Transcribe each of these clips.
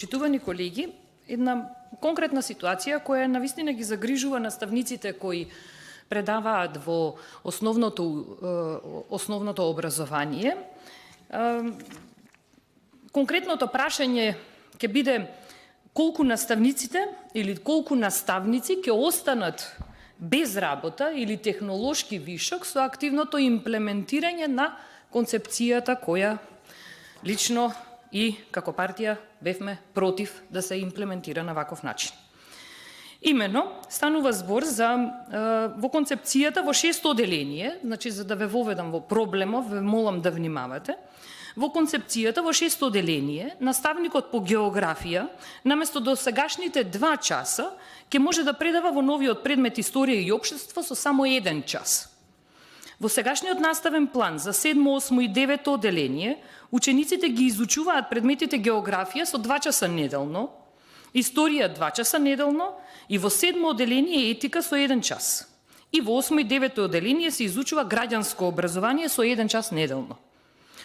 Почитувани колеги, една конкретна ситуација која навистина ги загрижува наставниците кои предаваат во основното образование. Конкретното прашање ќе биде колку наставниците или колку наставници ќе останат без работа или технолошки вишок со активното имплементирање на концепцијата која лично и како партија бевме против да се имплементира на ваков начин. Имено, станува збор за во концепцијата во 6-то оделение, значи за да ве воведам во проблемов, ве молам да внимавате. Во концепцијата во 6-то оделение, наставникот по географија, наместо досегашните 2 часа, ќе може да предава во новиот предмет Историја и општество со само 1 час. Во сегашниот наставен план за 7, 8 и 9 оделение, учениците ги изучуваат предметите географија со 2 часа неделно, историја 2 часа неделно и во 7 оделение етика со 1 час. И во 8 и 9 оделение се изучува граѓанско образование со 1 час неделно.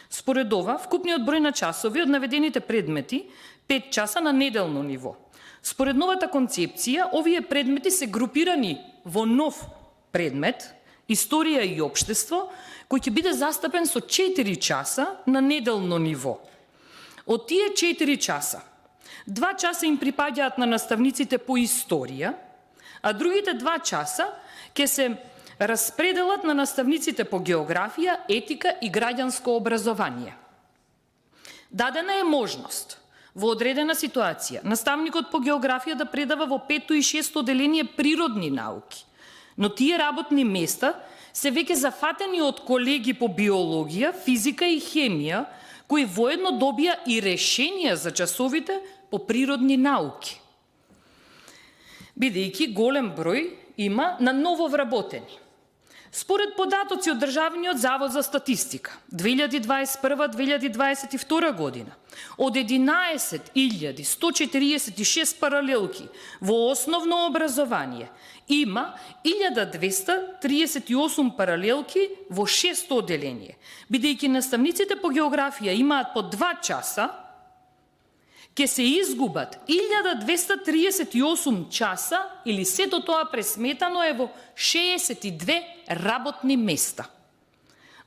Според ова, вкупниот број на часови од наведените предмети 5 часа на неделно ниво. Според новата концепција, овие предмети се групирани во нов предмет Историја и општество, кој ќе биде застапен со 4 часа на неделно ниво. Од тие 4 часа, 2 часа им припаѓаат на наставниците по историја, а другите 2 часа ќе се распределат на наставниците по географија, етика и граѓанско образование. Дадена е можност во одредена ситуација наставникот по географија да предава во 5-то и 6-то оделение природни науки, но тие работни места се веќе зафатени од колеги по биологија, физика и хемија, кои воедно добија и решенија за часовите по природни науки. Бидејќи голем број има на ново вработени. Според податоци од Државниот завод за статистика, 2021-2022 година, од 11.146 паралелки во основно образование, има 1238 паралелки во 6-то оделение. Бидејќи наставниците по географија имаат по 2 часа, ќе се изгубат 1238 часа или сето тоа пресметано е во 62 работни места.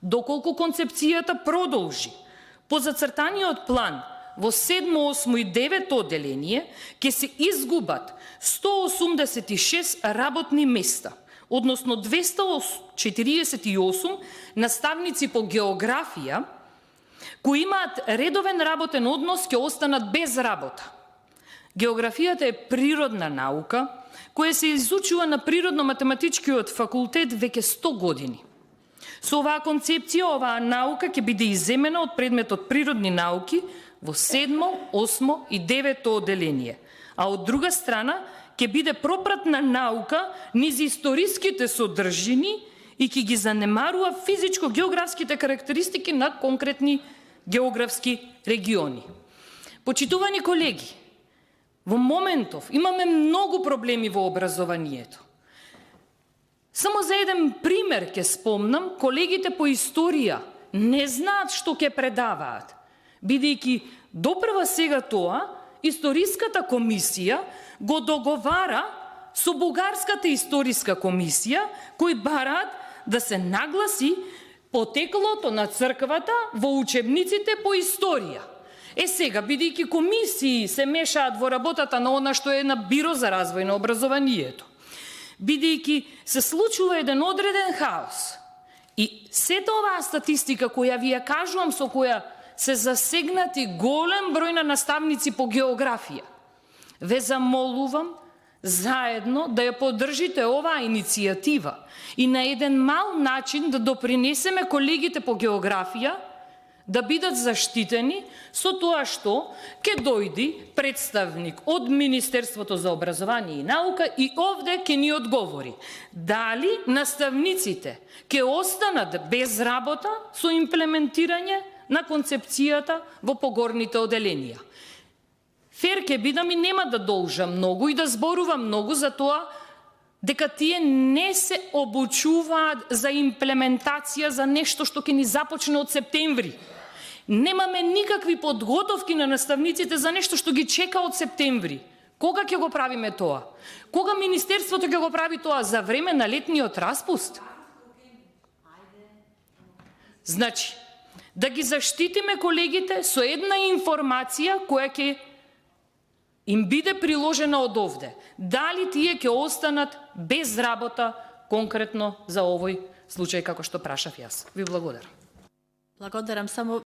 Доколку концепцијата продолжи по зацртаниот план во 7, 8 и 9 оделение, ќе се изгубат 186 работни места, односно 248 наставници по географија, кои имаат редовен работен однос, ќе останат без работа. Географијата е природна наука, која се изучува на Природно-математичкиот факултет веќе 100 години. Со оваа концепција, оваа наука ќе биде иземена од предметот природни науки во 7, 8 и 9 оделение, а од друга страна ќе биде пропратна наука низ историските содржини и ќе ги занемарува физичко-географските карактеристики на конкретни географски региони. Почитувани колеги, во моментов имаме многу проблеми во образованието. Само за еден пример ќе спомнам, колегите по историја не знаат што ќе предаваат, бидејќи допрва сега тоа Историската комисија го договара со Бугарската историска комисија, кои бараат да се нагласи потеклото на црквата во учебниците по историја. Сега, бидејќи комисии се мешаат во работата на она што е на Биро за развој на образованието, бидејќи се случува еден одреден хаос. И сета оваа статистика која ви ја кажувам, со која се засегнати голем број на наставници по географија, ве замолувам заедно да ја поддржите оваа иницијатива и на еден мал начин да допринесеме колегите по географија да бидат заштитени со тоа што ќе дојди представник од Министерството за образование и наука и овде ќе ни одговори дали наставниците ќе останат без работа со имплементирање на концепцијата во погорните оделенија. Фер ќе бидам и нема да должам многу и да зборувам многу за тоа дека тие не се обучуваат за имплементација за нешто што ќе ни започне од септември. Немаме никакви подготовки на наставниците за нешто што ги чека од септември. Кога ќе го правиме тоа? Кога Министерството ќе го прави тоа? За време на летниот распуст? Значи, да ги заштитиме колегите со една информација која ќе им биде приложена од овде. Дали тие ќе останат без работа конкретно за овој случај како што прашав јас. Ви благодарам. Благодарам. Само